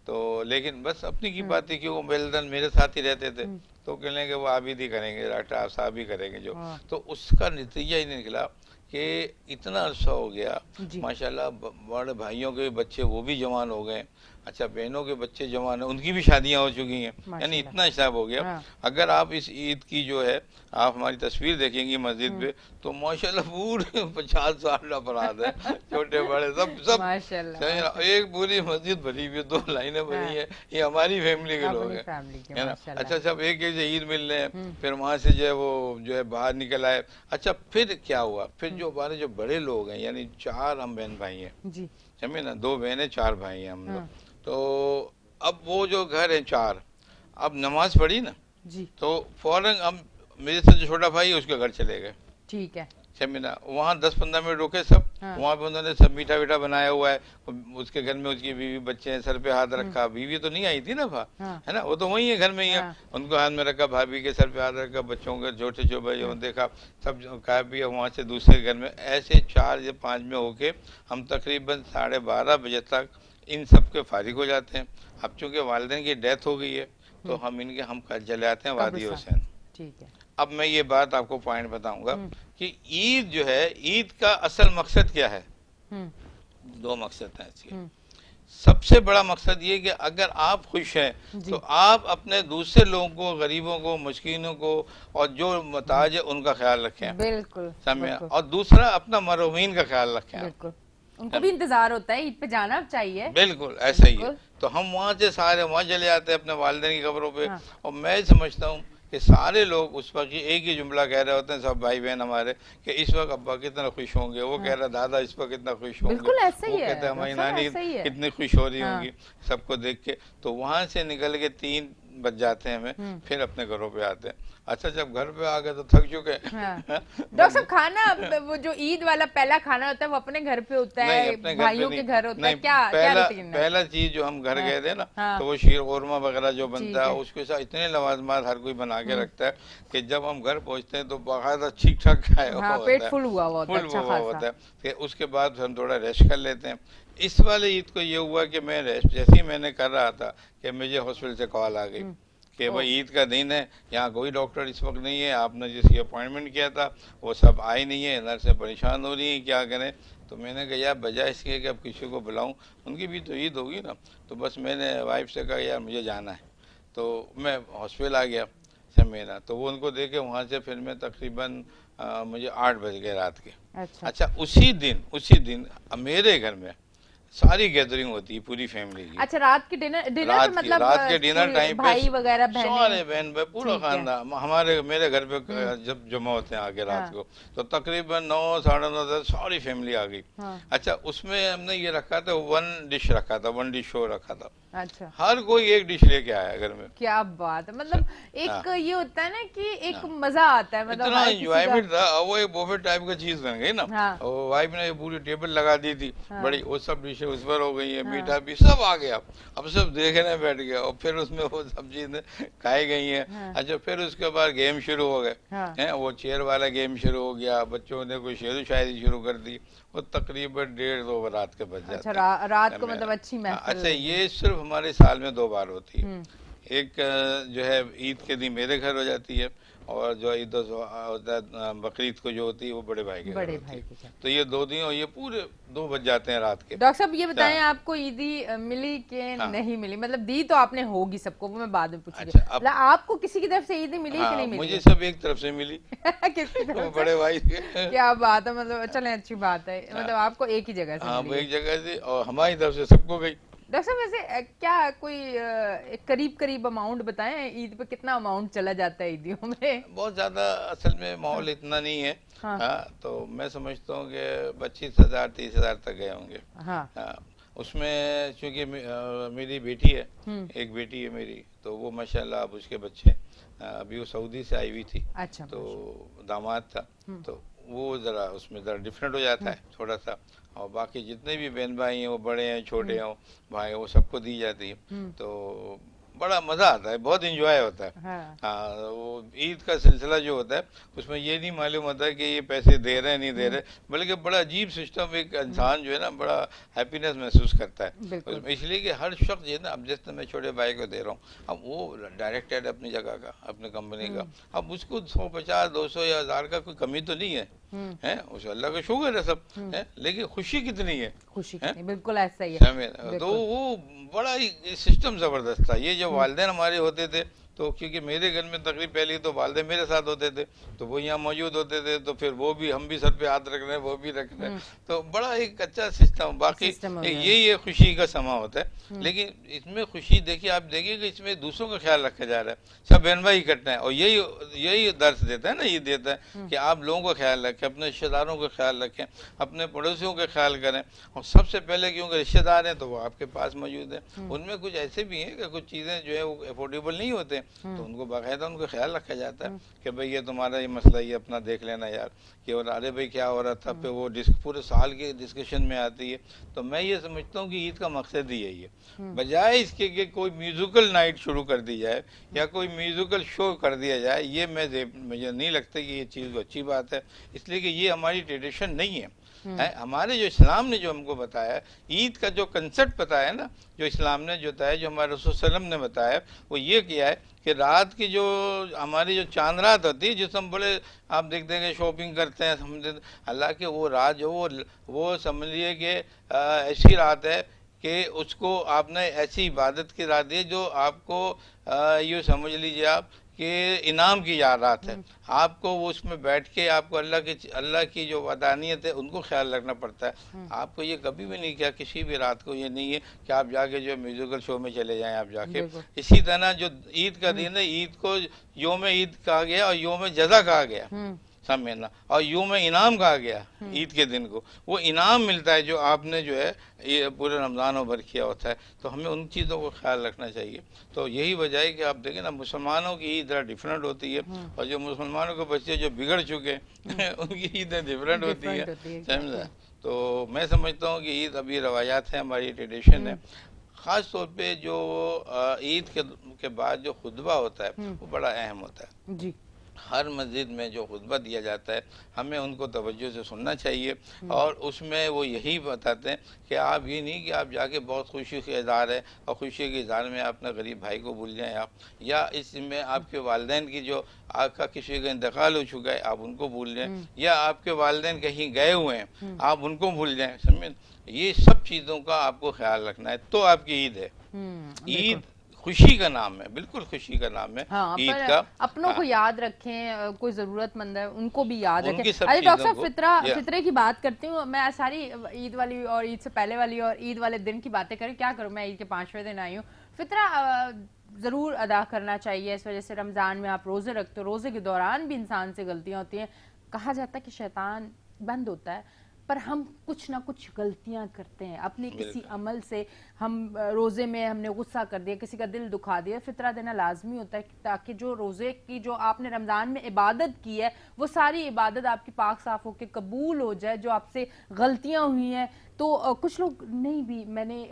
تو۔ لیکن بس اپنی کی بات تھی کہ وہ والدین میرے ساتھ ہی رہتے تھے، تو کہنے کہ وہ عابد ہی کریں گے، ڈاکٹر صاحب ہی کریں گے جو۔ تو اس کا نتیجہ ہی نکلا کہ اتنا عرصہ ہو گیا ماشاءاللہ، بڑے بھائیوں کے بچے وہ بھی جوان ہو گئے، اچھا بہنوں کے بچے جوان ہیں، ان کی بھی شادیاں ہو چکی ہیں، یعنی اتنا حساب ہو گیا۔ اگر آپ اس عید کی جو ہے آپ ہماری تصویر دیکھیں گی مسجد پہ تو ماشاءاللہ پورے 50 سال افراد ہیں، چھوٹے بڑے سب ایک پوری مسجد بھری ہوئی، 2 لائنیں بنی ہیں، یہ ہماری فیملی کے لوگ ہیں نا۔ اچھا سب ایک ایک سے عید مل رہے ہیں، پھر وہاں سے جو ہے وہ جو ہے باہر نکل آئے۔ اچھا پھر کیا ہوا، پھر جو ہمارے جو بڑے لوگ ہیں، یعنی 4 ہم بہن بھائی ہیں، سمجھے نا، 2 بہنیں 4 بھائی ہیں ہم لوگ، تو اب وہ جو گھر ہیں 4، اب نماز پڑھی نا تو فوراً اب میرے سے جو چھوٹا بھائی اس کے گھر چلے گئے، ٹھیک ہے، سمجھنا، وہاں 10-15 منٹ رکے سب، وہاں پہ انہوں نے سب میٹھا ویٹھا بنایا ہوا ہے، اس کے گھر میں اس کی بیوی بچے ہیں، سر پہ ہاتھ رکھا، بیوی تو نہیں آئی تھی نا ہے نا، وہ تو وہی ہے گھر میں ہی ہے، ان کو ہاتھ میں رکھا، بھابھی کے سر پہ ہاتھ رکھا، بچوں کے چھوٹے چھوٹے بھائیوں دیکھا، سب کھایا پیا، وہاں سے دوسرے گھر میں، ایسے 4 یا 5 میں ہو کے ہم تقریباً 12:30 بجے تک ان سب کے فارغ ہو جاتے ہیں۔ اب چونکہ والدین کی ڈیتھ ہو گئی ہے تو ہم چلے آتے ہیں وادی حسین۔ ٹھیک ہے، اب میں یہ بات آپ کو پوائنٹ بتاؤں گا کہ عید جو ہے، عید کا اصل مقصد کیا ہے؟ 2 مقصد ہیں اس کے۔ سب سے بڑا مقصد یہ کہ اگر آپ خوش ہیں تو آپ اپنے دوسرے لوگوں کو، غریبوں کو، مسکینوں کو، اور جو محتاج ہے ان کا خیال رکھیں، بالکل، سمجھیں، اور دوسرا اپنا محرومین کا خیال رکھیں، بالکل، ان کو بھی انتظار ہوتا ہے، عید پہ جانا چاہیے، بالکل ایسا ہی ہے۔ تو ہم وہاں سے سارے وہاں چلے آتے ہیں اپنے والدین کی قبروں پہ، اور میں سمجھتا ہوں کہ سارے لوگ اس وقت ایک ہی جملہ کہہ رہے ہوتے ہیں سب بھائی بہن ہمارے کہ اس وقت ابا کتنا خوش ہوں گے، وہ کہہ رہا دادا اس وقت کتنا خوش ہوں گے، بالکل ایسا وہ ہی ہے، کہتے ہیں ہماری ڈاکٹر صاحب نانی ایسا ہی ہے. کتنی خوش ہو رہی ہوں گی سب کو دیکھ کے. تو وہاں سے نکل کے 3 بج جاتے ہیں ہمیں، پھر اپنے گھروں پہ آتے ہیں. اچھا جب گھر پہ آ گئے تو تھک چکے ہیں. ڈاکٹر صاحب کھانا وہ جو عید والا پہلا کھانا ہوتا ہے وہ اپنے گھر پہ ہوتا نہیں ہے، اپنے گھر پہ بھائیوں نہیں. کے گھر ہوتا ہے، نہیں کیا روٹین ہے؟ پہلا چیز جو ہم گھر گئے تھے نا ہاں تو وہ شیر قورمہ وغیرہ جو بنتا ٹھیک ہے ہے. اس کے ساتھ اتنے لوازمات ہر کوئی بنا کے رکھتا ہے کہ جب ہم گھر پہنچتے ہیں تو باقاعدہ ٹھیک ٹھاک کھایا ہوا ہاں ہوتا پیٹ ہے، فل ہوا ہوا ہوتا ہے فل اچھا ہوا خاصا. ہوتا ہے. پھر اس کے بعد ہم تھوڑا ریسٹ کر لیتے ہیں. اس والے عید کو یہ ہوا کہ میں ریسٹ جیسے ہی میں نے کر رہا تھا کہ مجھے ہاسپٹل سے کال آ گئی کہ بھائی عید کا دن ہے، یہاں کوئی ڈاکٹر اس وقت نہیں ہے، آپ نے جس کی اپوائنٹمنٹ کیا تھا وہ سب آئے نہیں ہیں، نرسیں پریشان ہو رہی ہیں، کیا کریں. تو میں نے کہا یار بجائے اس کے کہ اب کسی کو بلاؤں، ان کی بھی تو عید ہوگی نا. تو بس میں نے وائف سے کہا یار مجھے جانا ہے، تو میں ہاسپٹل آ گیا میرا. تو وہ ان کو دیکھے وہاں سے پھر میں تقریباً مجھے 8 بج گئے رات کے. اچھا اسی دن میرے گھر میں ساری گیدرنگ ہوتی ہے پوری فیملی کی. اچھا رات کے ڈنر پہ مطلب رات کے ڈنر ٹائم پہ بھائی وغیرہ سارے بہن بھائی پورا خاندان میرے گھر پہ جب جمع ہوتے ہیں آگے رات کو تو تقریباً 9 ساڑھے 9 10 ساری فیملی آ گئی. اچھا اس میں ہم نے یہ رکھا تھا 1 ڈش رکھا تھا، 1 ڈش شو رکھا تھا. اچھا ہر کوئی ایک ڈش لے کے آیا گھر میں. کیا بات ہے، مطلب ایک یہ ہوتا ہے نا کہ ایک مزہ آتا ہے، مطلب اتنا انجوائمنٹ تھا. وہ ایک بوفے ٹائپ کا چیز بن گئی نا. وائف نے پوری ٹیبل لگا دی تھی بڑی، وہ سب ڈشیں اس پر ہو گئی ہیں، میٹھا بھی سب آ گیا. اب سب دیکھنے بیٹھ گیا اور پھر اس میں وہ سب چیزیں کھائی گئی ہیں. اچھا پھر اس کے بعد گیم شروع ہو گئے، وہ چیئر والا گیم شروع ہو گیا، بچوں نے کوئی شعر و شاعری شروع کر دی. وہ تقریباً 1:30 رات کے بج جاتے ہیں. رات کو مطلب اچھی محفل. اچھا یہ صرف ہمارے سال میں 2 بار ہوتی ہے. ایک جو ہے عید کے دن میرے گھر ہو جاتی ہے، اور جو عید ہوتا ہے بقرعید کو جو ہوتی ہے وہ بڑے بھائی کے گھر ہوتی ہے. تو یہ 2 دن اور یہ پورے 2 بج جاتے ہیں رات کے. ڈاکٹر صاحب یہ بتائیں آپ کو عیدی ملی کہ نہیں ملی؟ مطلب دی تو آپ نے ہوگی سب کو، وہ میں بعد میں پوچھوں گی. آپ کو کسی کی طرف سے عیدی ملی کہ نہیں ملی؟ مجھے سب ایک طرف سے ملی. کس کی طرف؟ بڑے بھائی. کیا بات ہے، مطلب چلیں اچھی بات ہے، مطلب آپ کو ایک ہی جگہ سے. ہاں ایک جگہ سے، اور ہماری طرف سے سب کو گئی. ڈاکٹر صاحب ویسے کیا کوئی قریب اماؤنٹ بتائیں، عید پہ کتنا اماؤنٹ چلا جاتا ہے عیدیوں میں؟ بہت زیادہ اصل میں ماحول اتنا نہیں ہے. تو میں سمجھتا ہوں کہ 25,000 30,000 تک گئے ہوں گے. اس میں چونکہ میری بیٹی ہے، ایک بیٹی ہے میری، تو وہ ماشاءاللہ اب اس کے بچے ابھی وہ سعودی سے آئی ہوئی تھی، تو داماد تھا، تو وہ ذرا اس میں ذرا ڈفرینٹ ہو جاتا ہے تھوڑا سا. اور باقی جتنے بھی بہن بھائی ہیں وہ بڑے ہیں چھوٹے ہوں بھائی، وہ سب کو دی جاتی ہے. تو بڑا مزہ آتا ہے، بہت انجوائے ہوتا ہے. وہ عید کا سلسلہ جو ہوتا ہے اس میں یہ نہیں معلوم ہوتا ہے کہ یہ پیسے دے رہے ہیں نہیں دے رہے، بلکہ بڑا عجیب سسٹم، ایک انسان جو ہے نا بڑا ہیپینس محسوس کرتا ہے اس لیے کہ ہر شخص جو ہے نا، اب جیسے میں چھوٹے بھائی کو دے رہا ہوں، اب وہ ڈائریکٹڈ اپنی جگہ کا، اپنی کمپنی کا، اب اس کو 150 200 یا 1000 کا کوئی کمی تو نہیں ہے، اس اللہ کا شکر ہے سب، لیکن خوشی کتنی ہے. خوشی بالکل ایسا ہی ہے. تو وہ بڑا ہی سسٹم زبردست تھا. یہ جو والدین ہمارے ہوتے تھے، تو کیونکہ میرے گھر میں تقریب پہلے تو والدے میرے ساتھ ہوتے تھے، تو وہ یہاں موجود ہوتے تھے، تو پھر وہ بھی، ہم بھی سر پہ ہاتھ رکھ رہے ہیں، وہ بھی رکھ رہے ہیں، تو بڑا ایک اچھا سسٹم. باقی یہی خوشی کا سما ہوتا ہے. لیکن اس میں خوشی دیکھیے، آپ دیکھیے کہ اس میں دوسروں کا خیال رکھا جا رہا ہے، سب بہن بھائی اکٹھے ہیں، اور یہی درس دیتا ہے نا، یہ دیتا ہے کہ آپ لوگوں کا خیال رکھیں، اپنے رشتے داروں کا خیال رکھیں، اپنے پڑوسیوں کا خیال کریں. اور سب سے پہلے کیونکہ رشتے دار ہیں تو وہ آپ کے پاس موجود ہیں. ان میں کچھ ایسے بھی ہیں کہ کچھ چیزیں جو ہے وہ افورڈیبل نہیں ہوتے، تو ان کو باقاعدہ ان کا خیال رکھا جاتا ہے کہ بھئی یہ تمہارا یہ مسئلہ یہ اپنا دیکھ لینا یار، کہ ارے بھئی کیا ہو رہا تھا، پہ وہ پورے سال کے ڈسکشن میں آتی ہے. تو میں یہ سمجھتا ہوں کہ عید کا مقصد ہی یہی ہے، بجائے اس کے کہ کوئی میوزیکل نائٹ شروع کر دی جائے یا کوئی میوزیکل شو کر دیا جائے، یہ مجھے نہیں لگتا کہ یہ چیز اچھی بات ہے، اس لیے کہ یہ ہماری ٹریڈیشن نہیں ہے. ہمارے جو اسلام نے جو ہم کو بتایا، عید کا جو کنسپٹ بتایا نا، جو اسلام نے جو بتایا، جو ہمارے رسول صلی اللہ علیہ وسلم نے بتایا، وہ یہ کیا ہے کہ رات کی جو ہماری جو چاند رات ہوتی ہے، جس ہم بڑے آپ دیکھتے ہیں کہ شاپنگ کرتے ہیں، اللہ کے وہ رات جو وہ سمجھ لیے کہ ایسی رات ہے کہ اس کو آپ نے ایسی عبادت کی رات دی جو آپ کو یہ سمجھ لیجیے آپ کہ انعام کی رات ہے. آپ کو اس میں بیٹھ کے آپ کو اللہ کی جو ودانیت ہے ان کو خیال رکھنا پڑتا ہے. آپ کو یہ کبھی بھی نہیں کیا کسی بھی رات کو یہ نہیں ہے کہ آپ جا کے جو میوزیکل شو میں چلے جائیں آپ جا کے. اسی طرح جو عید کا دن ہے، عید کو یوم عید کہا گیا اور یوم جزا کہا گیا، سمجھنا، اور یوم انعام کہا گیا عید کے دن کو. وہ انعام ملتا ہے جو آپ نے جو ہے یہ پورے رمضان بھر کیا ہوتا ہے. تو ہمیں ان چیزوں کو خیال رکھنا چاہیے. تو یہی وجہ ہے کہ آپ دیکھیں نا مسلمانوں کی عید ذرا ڈفرینٹ ہوتی ہے، اور جو مسلمانوں کے بچے جو بگڑ چکے ان کی عیدیں ڈفرینٹ ہوتی ہیں، سمجھا. تو میں سمجھتا ہوں کہ عید ابھی روایات ہیں، ہماری ٹریڈیشن ہے. خاص طور پہ جو عید کے بعد جو خطبہ ہوتا ہے وہ بڑا اہم ہوتا ہے. جی، ہر مسجد میں جو خطبہ دیا جاتا ہے ہمیں ان کو توجہ سے سننا چاہیے. اور اس میں وہ یہی بتاتے ہیں کہ آپ یہ نہیں کہ آپ جا کے بہت خوشی کے اظہار ہے اور خوشی کے اظہار میں اپنے غریب بھائی کو بھول جائیں آپ، یا اس میں آپ کے والدین کی جو آپ کا کسی کا انتقال ہو چکا ہے آپ ان کو بھول جائیں، یا آپ کے والدین کہیں گئے ہوئے ہیں آپ ان کو بھول جائیں. سمجھیں، یہ سب چیزوں کا آپ کو خیال رکھنا ہے تو آپ کی عید ہے. عید خوشی کا نام ہے، بالکل خوشی کا نام ہے عید کا. اپنوں کو یاد رکھیں، کوئی ضرورت مند ہے ان کو بھی یاد رکھیں. ارے ڈاکٹر صاحب فطرے کی بات کرتی ہوں میں. ساری عید والی اور عید سے پہلے والی اور عید والے دن کی باتیں کریں، کیا کروں میں عید کے 5ویں دن آئی ہوں. فطرہ ضرور ادا کرنا چاہیے. اس وجہ سے رمضان میں آپ روزے رکھتے ہو، روزے کے دوران بھی انسان سے غلطیاں ہوتی ہیں. کہا جاتا ہے کہ شیطان بند ہوتا ہے، پر ہم کچھ نہ کچھ غلطیاں کرتے ہیں اپنے کسی عمل سے. ہم روزے میں ہم نے غصہ کر دیا، کسی کا دل دکھا دیا. فطرہ دینا لازمی ہوتا ہے تاکہ جو روزے کی جو آپ نے رمضان میں عبادت کی ہے وہ ساری عبادت آپ کی پاک صاف ہو کے قبول ہو جائے. جو آپ سے غلطیاں ہوئی ہیں تو کچھ لوگ نہیں بھی، میں نے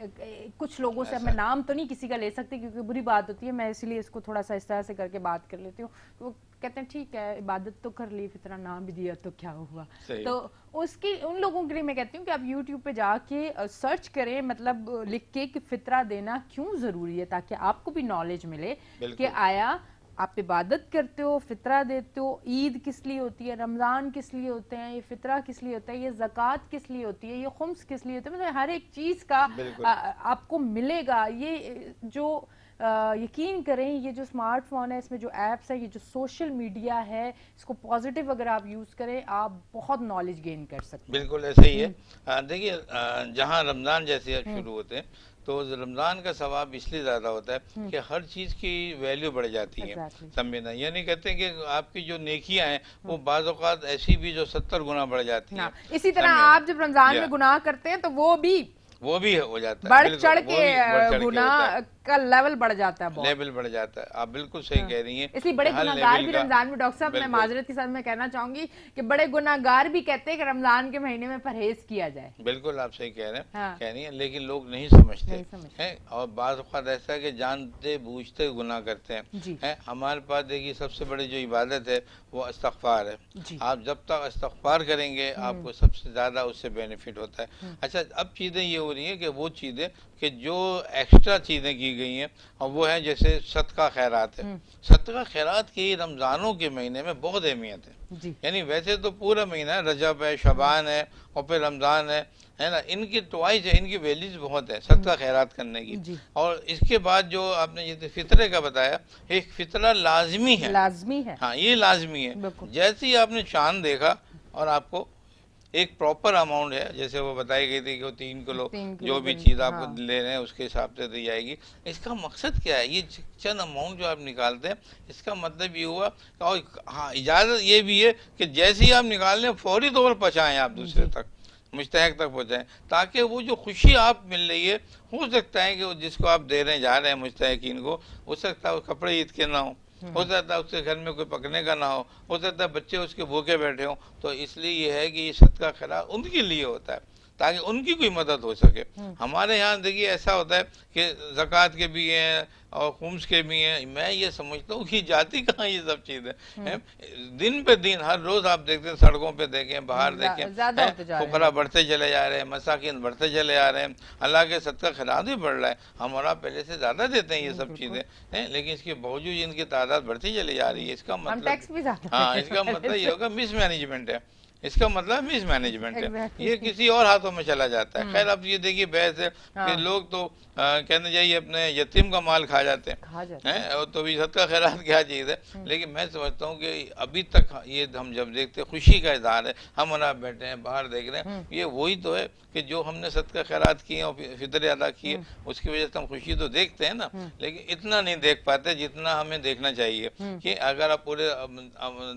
کچھ لوگوں سے، میں نام تو نہیں کسی کا لے سکتی کیونکہ بری بات ہوتی ہے، میں اسی لیے اس کو تھوڑا سا اس طرح سے کر کے بات کر لیتی ہوں. وہ کہتے ہیں ٹھیک ہے عبادت تو کر لی، فطرہ نام بھی دیا تو کیا ہوا. تو اس کی ان لوگوں کے لیے میں کہتی ہوں کہ آپ یوٹیوب پہ جا کے سرچ کریں، مطلب لکھ کے کہ فطرہ دینا کیوں ضروری ہے، تاکہ آپ کو بھی نالج ملے کہ آیا آپ عبادت کرتے ہو، فطرہ دیتے ہو. عید کس لیے ہوتی ہے، رمضان کس لیے ہوتے ہیں، یہ فطرہ کس لیے ہوتا ہے، یہ زکوٰۃ کس لیے ہوتی ہے، یہ خمس کس لیے ہوتا ہے. مطلب ہر ایک چیز کا آپ کو ملے گا. یہ جو یقین کریں یہ جو اسمارٹ فون ہے، اس میں جو ایپس ہے، یہ جو سوشل میڈیا ہے، اس کو پازیٹیو اگر آپ یوز کریں آپ بہت نالج گین کر سکتے ہیں. بالکل ایسا ہی ہے. دیکھیے جہاں رمضان جیسے شروع ہوتے ہیں تو رمضان کا ثواب اس لیے زیادہ ہوتا ہے کہ ہر چیز کی ویلیو بڑھ جاتی ہے. سمجھنا یہ نہیں کہتے کہ آپ کی جو نیکیاں ہیں وہ بعض اوقات ایسی بھی جو 70 گنا بڑھ جاتی ہیں. اسی طرح آپ جب رمضان میں گناہ کرتے ہیں تو وہ بھی ہو جاتا ہے، بڑھ چڑھ کے گناہ کا لیول بڑھ جاتا ہے، لیول بڑھ جاتا ہے. آپ بالکل صحیح کہہ رہی ہیں. اس لیے بڑے گناہگار بھی رمضان میں، ڈاکٹر صاحب میں معذرت کے ساتھ میں کہنا چاہوں گی کہ بڑے گناہگار بھی کہتے ہیں کہ رمضان کے مہینے میں پرہیز کیا جائے. بالکل آپ صحیح کہہ رہی ہیں، لیکن لوگ نہیں سمجھتے ہیں. اور بعض اوقات ایسا ہے کہ جانتے بوجھتے گناہ کرتے ہیں. ہمارے پاس دیکھیے سب سے بڑی جو عبادت ہے وہ استغفار ہے. آپ جب تک استغفار کریں گے آپ کو سب سے زیادہ اس سے بینیفٹ ہوتا ہے. اچھا اب چیزیں یہ ہو رہی ہیں کہ وہ چیزیں کہ جو ایکسٹرا چیزیں کی گئی ہیں اور وہ ہیں جیسے صدقہ خیرات ہے. صدقہ خیرات کی رمضانوں کے مہینے میں بہت اہمیت ہے. یعنی ویسے تو پورا مہینہ رجب ہے، شعبان ہے اور پھر رمضان ہے نا، ان کی ٹوائس ہے، ان کی ویلیوز بہت ہے صدقہ خیرات کرنے کی. اور اس کے بعد جو آپ نے جیسے فطرے کا بتایا، ایک فطرہ لازمی ہے. ہاں یہ لازمی ہے. جیسے ہی آپ نے چاند دیکھا اور آپ کو ایک پراپر اماؤنٹ ہے، جیسے وہ بتائی گئی تھی کہ وہ 3 کلو جو بھی چیز آپ کو لے رہے ہیں اس کے حساب سے دی جائے گی. اس کا مقصد کیا ہے؟ یہ چند اماؤنٹ جو آپ نکالتے ہیں اس کا مطلب یہ ہوا اور ہاں اجازت یہ بھی ہے کہ جیسے ہی آپ نکال لیں فوری طور پر پہنچائیں آپ دوسرے تک، مستحق تک پہنچائیں، تاکہ وہ جو خوشی آپ مل رہی ہے ہو سکتا ہے کہ جس کو آپ دے رہے جا رہے ہیں مستحقین کو، ہو سکتا ہے وہ کپڑے عید کے نہ ہوں، ہو سکتا ہے اس کے گھر میں کوئی پکنے کا نہ ہو سکتا ہے بچے اس کے بھوکے بیٹھے ہوں. تو اس لیے یہ ہے کہ یہ صدقہ خیرات ان کے لیے ہوتا ہے تاکہ ان کی کوئی مدد ہو سکے. ہمارے یہاں دیکھیے ایسا ہوتا ہے کہ زکوٰۃ کے بھی ہیں اور خمس کے بھی ہیں. میں یہ سمجھتا ہوں کہ جاتی کہاں یہ سب چیزیں. دن پہ دن ہر روز آپ دیکھتے ہیں سڑکوں پہ دیکھیں، باہر دیکھیں، فقراء بڑھتے چلے جا رہے ہیں، مساکین بڑھتے چلے جا رہے ہیں. اللہ کے صدقہ خیرات بھی بڑھ رہا ہے. ہمارا پہلے سے زیادہ دیتے ہیں یہ سب چیزیں، لیکن اس کے باوجود ان کی تعداد بڑھتی چلی جا رہی ہے. اس کا مطلب ہاں اس کا مطلب یہ ہوگا مس مینجمنٹ ہے. اس کا مطلب مس مینجمنٹ ہے، Exactly. یہ کسی اور ہاتھوں میں چلا جاتا ہے۔ خیر اب یہ دیکھیے بحث ہے کہ لوگ تو کہنے چاہیے اپنے یتیم کا مال کھا جاتے ہیں، تو بھی صدقہ خیرات کیا چیز ہے، لیکن میں سمجھتا ہوں کہ ابھی تک یہ ہم جب دیکھتے خوشی کا اظہار ہے، ہم وہاں بیٹھے ہیں باہر دیکھ رہے ہیں، یہ وہی تو ہے کہ جو ہم نے صدقہ خیرات کیے اور فطر ادا کیے اس کی وجہ سے ہم خوشی تو دیکھتے ہیں نا، لیکن اتنا نہیں دیکھ پاتے جتنا ہمیں دیکھنا چاہیے کہ اگر آپ پورے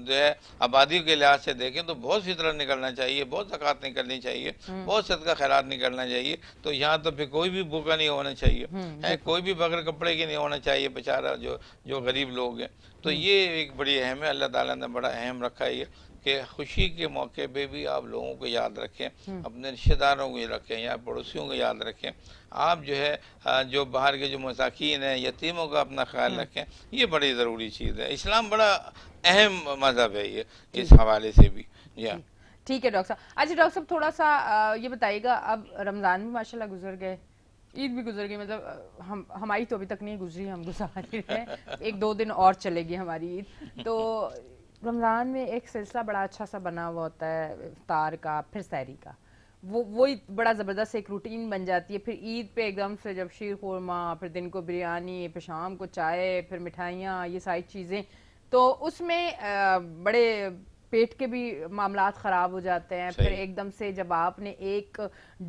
جو ہے آبادی کے لحاظ سے دیکھیں تو بہت فطرت نکلنا چاہیے، بہت زکوٰۃ نکلنی چاہیے، بہت صدقہ خیرات نکلنا چاہیے، تو یہاں تو پھر کوئی بھی بھوکا نہیں ہونا چاہیے، کوئی بھی بغیر کپڑے کی نہیں ہونا چاہیے بیچارہ جو غریب لوگ ہیں۔ تو یہ ایک بڑی اہم ہے، اللہ تعالیٰ نے بڑا اہم رکھا ہے یہ کہ خوشی کے موقع پہ بھی آپ لوگوں کو یاد رکھیں، اپنے رشتہ داروں کو رکھیں یا پڑوسیوں کو یاد رکھیں، آپ جو ہے جو باہر کے جو مساکین ہیں یتیموں کا اپنا خیال رکھیں، یہ بڑی ضروری چیز ہے۔ اسلام بڑا اہم مذہب ہے یہ اس حوالے سے بھی۔ ٹھیک ہے ڈاکٹر صاحب۔ اچھا ڈاکٹر صاحب تھوڑا سا یہ بتائیے گا، اب رمضان بھی ماشاءاللہ گزر گئے، عید بھی گزر گئی، مطلب ہماری تو ابھی تک نہیں گزری، ہم گزار رہے ہیں، 1-2 دن اور چلے گی ہماری عید۔ تو رمضان میں ایک سلسلہ بڑا اچھا سا بنا ہوا ہوتا ہے افطار کا، پھر سحری کا، وہی بڑا زبردست ایک روٹین بن جاتی ہے۔ پھر عید پہ ایک دم سے جب شیر خورما، پھر دن کو بریانی، پھر شام کو چائے، پھر مٹھائیاں، یہ ساری چیزیں، تو اس میں بڑے پیٹ کے بھی معاملات خراب ہو جاتے ہیں۔ پھر ایک دم سے جب آپ نے ایک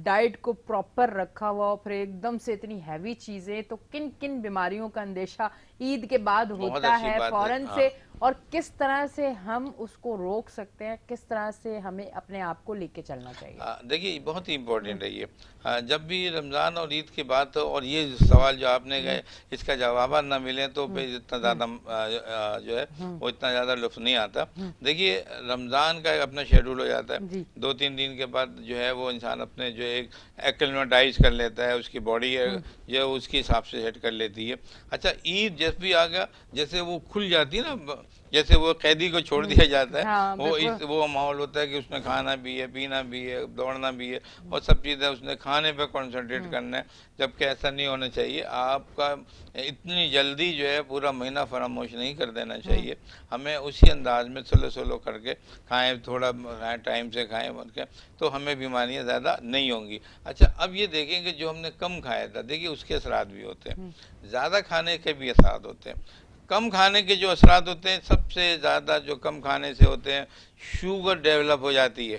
ڈائٹ کو پراپر رکھا ہوا ہو، پھر ایک دم سے اتنی ہیوی چیزیں، تو کن کن بیماریوں کا اندیشہ عید کے بعد ہوتا ہے فوراً سے، اور کس طرح سے ہم اس کو روک سکتے ہیں، کس طرح سے ہمیں اپنے آپ کو لے کے چلنا چاہیے؟ دیکھیے بہت ہی امپورٹنٹ ہے یہ، جب بھی رمضان اور عید کی بات ہو اور یہ سوال جو آپ نے گئے اس کا جوابات نہ ملیں تو پھر اتنا زیادہ جو ہے وہ اتنا زیادہ لطف نہیں آتا۔ دیکھیے رمضان کا ایک اپنا شیڈول ہو جاتا ہے، 2-3 دن کے بعد جو ہے وہ انسان اپنے جو ایک ایکلمیٹائز کر لیتا ہے، اس کی باڈی ہے جو اس کے حساب سے سیٹ کر لیتی ہے۔ اچھا عید جب بھی آ گیا جیسے وہ کھل جاتی ہے نا، جیسے وہ قیدی کو چھوڑ دیا جاتا ہے، وہ ماحول ہوتا ہے کہ اس میں کھانا بھی ہے، پینا بھی ہے، دوڑنا بھی ہے، اور سب چیزیں اس نے کھانے پہ کنسنٹریٹ کرنا ہے، جبکہ ایسا نہیں ہونا چاہیے۔ آپ کا اتنی جلدی جو ہے پورا مہینہ فراموش نہیں کر دینا چاہیے، ہمیں اسی انداز میں سلو کر کے کھائیں، تھوڑا ٹائم سے کھائیں بن کے، تو ہمیں بیماریاں زیادہ نہیں ہوں گی۔ اچھا اب یہ دیکھیں کہ جو ہم نے کم کھایا تھا، دیکھیے اس کے اثرات بھی ہوتے ہیں، زیادہ کھانے کے بھی اثرات ہوتے ہیں۔ کم کھانے کے جو اثرات ہوتے ہیں سب سے زیادہ جو کم کھانے سے ہوتے ہیں، شوگر ڈیولپ ہو جاتی ہے،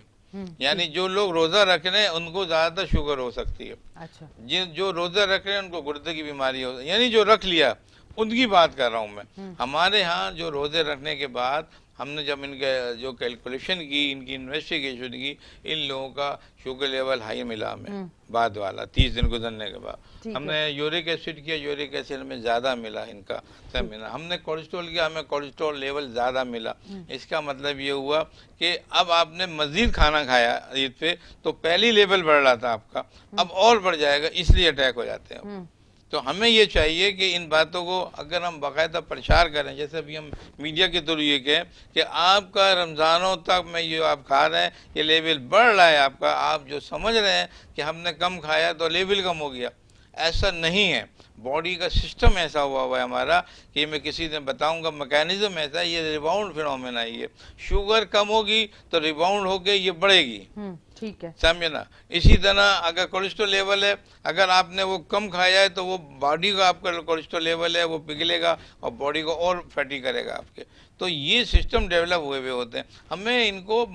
یعنی جو لوگ روزہ رکھ رہے ہیں ان کو زیادہ شوگر ہو سکتی ہے، جو روزہ رکھ رہے ہیں ان کو گردے کی بیماری ہو، یعنی جو رکھ لیا ان کی بات کر رہا ہوں میں۔ ہمارے ہاں جو روزے رکھنے کے بعد ہم نے جب ان کے جو کیلکولیشن کی، ان کی انویسٹیگیشن کی، ان لوگوں کا شوگر لیول ہائی ملا ہمیں بعد والا 30 دن گزرنے کے بعد۔ ہم نے یورک ایسڈ کیا، یورک ایسڈ ہمیں زیادہ ملا ان کا، ہم نے کولیسٹرول کیا، ہمیں کولیسٹرول لیول زیادہ ملا۔ اس کا مطلب یہ ہوا کہ اب آپ نے مزید کھانا کھایا عید پہ تو پہلی لیول بڑھ رہا تھا آپ کا، اب اور بڑھ جائے گا، اس لیے اٹیک ہو جاتے ہیں۔ تو ہمیں یہ چاہیے کہ ان باتوں کو اگر ہم باقاعدہ پرچار کریں، جیسے ابھی ہم میڈیا کے تھرو یہ کہیں کہ آپ کا رمضانوں تک میں یہ آپ کھا رہے ہیں، یہ لیول بڑھ رہا ہے آپ کا، آپ جو سمجھ رہے ہیں کہ ہم نے کم کھایا تو لیول کم ہو گیا، ایسا نہیں ہے۔ باڈی کا سسٹم ایسا ہوا ہے ہمارا کہ میں کسی نے بتاؤں گا، میکینزم ایسا ہے، یہ ریباؤنڈ فینومینا ہے، یہ شوگر کم ہوگی تو ریباؤنڈ ہو کے یہ بڑھے گی، ٹھیک ہے، سمجھے نا۔ اسی طرح اگر کولیسٹرول لیول ہے، اگر آپ نے وہ کم کھایا ہے تو وہ باڈی کا آپ کا کولیسٹرول لیول ہے وہ پگھلے گا اور باڈی کو اور فیٹی کرے گا آپ کے۔ تو یہ سسٹم ڈیولپ ہوئے ہوتے ہیں، ہمیں ان کو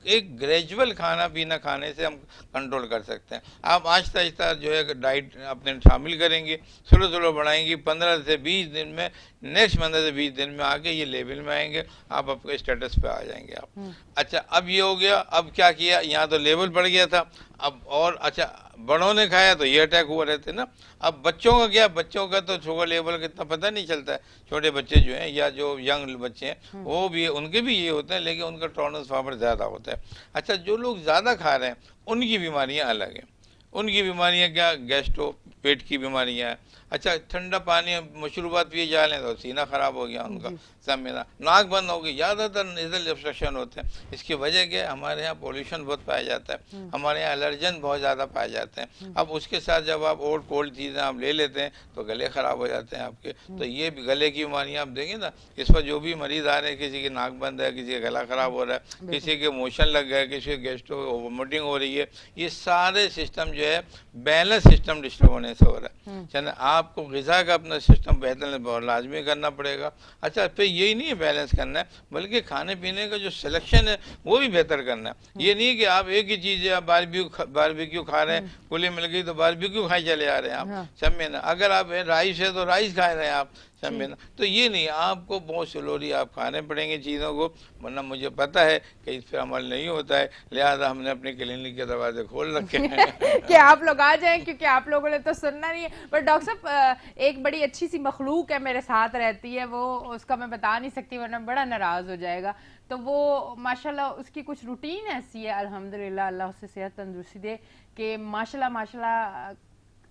ایک گریجول کھانا پینا کھانے سے ہم کنٹرول کر سکتے ہیں۔ آپ آہستہ آہستہ جو ہے ڈائٹ اپنے شامل کریں گے، سلو بڑھائیں گے، 15 سے 20 دن میں، نیکسٹ 15 سے 20 دن میں آگے یہ لیول میں آئیں گے، آپ اپنے اسٹیٹس پہ آ جائیں گے آپ۔ اچھا اب یہ ہو گیا، اب کیا کیا، یہاں تو لیول بڑھ گیا تھا، اب اور اچھا بڑوں نے کھایا تو یہ اٹیک ہوا رہتے نا۔ اب بچوں کا کیا، بچوں کا تو شوگر لیول کا اتنا پتہ نہیں چلتا ہے، چھوٹے بچے جو ہیں یا جو ینگ بچے ہیں وہ بھی ان کے بھی یہ ہوتے ہیں، لیکن ان کا ٹالرنس پاور زیادہ ہوتا ہے۔ اچھا جو لوگ زیادہ کھا رہے ہیں ان کی بیماریاں الگ ہیں، ان کی بیماریاں کیا، گیسٹرو پیٹ کی بیماریاں ہیں. اچھا ٹھنڈا پانی مشروبات پیے جا لیں تو سینہ خراب ہو گیا ان کا, سمینا ناک بند ہو گئی, زیادہ تر نیزل ابسٹرکشن ہوتے ہیں. اس کی وجہ کیا ہے, ہمارے یہاں پولوشن بہت پایا جاتا ہے, ہمارے یہاں الرجن بہت زیادہ پائے جاتے ہیں. اب اس کے ساتھ جب آپ اور کولڈ چیزیں آپ لے لیتے ہیں تو گلے خراب ہو جاتے ہیں آپ کے. تو یہ بھی گلے کی بیماریاں آپ دیکھیں نا, اس پر جو بھی مریض آ رہے ہیں, کسی کی ناک بند ہے, کسی کا گلا خراب ہو رہا ہے, کسی کے موشن لگ گیا, کسی کے گیسٹو وومٹنگ ہو رہی ہے, یہ سارے سسٹم جو ہے بیلنس سسٹم ڈسٹرب ہونے سے ہو رہا ہے. چلیں آپ کو غذا کا اپنا سسٹم بہتر بہت لازمی کرنا پڑے گا. اچھا پھر یہی نہیں ہے بیلنس کرنا ہے, بلکہ کھانے پینے کا جو سلیکشن ہے وہ بھی بہتر کرنا ہے. یہ نہیں کہ آپ ایک ہی چیز ہے, آپ باربیکیو کھا رہے ہیں, کھلی مل گئی تو باربیکیو کھائی چلے آ رہے ہیں آپ, سمجھے نا. اگر آپ رائس ہے تو رائس کھا رہے ہیں آپ, سمجھے نا. تو یہ نہیں, آپ کو بہت سلولی آپ کھانے پڑیں گے چیزوں کو, ورنہ مجھے پتہ ہے کہ اس پہ عمل نہیں ہوتا ہے. لہٰذا ہم نے اپنی کلینک کے دروازے کھول رکھے ہیں کہ آپ لوگ آ جائیں, کیونکہ آپ لوگوں نے تو سننا نہیں ہے. بٹ ڈاکٹر صاحب ایک بڑی اچھی سی مخلوق ہے میرے ساتھ رہتی ہے, وہ اس کا میں بتا نہیں سکتی ورنہ بڑا ناراض ہو جائے گا. تو وہ ماشاءاللہ اس کی کچھ روٹین ایسی ہے, الحمدللہ اللہ اسے صحت تندرستی دے, کہ ماشاءاللہ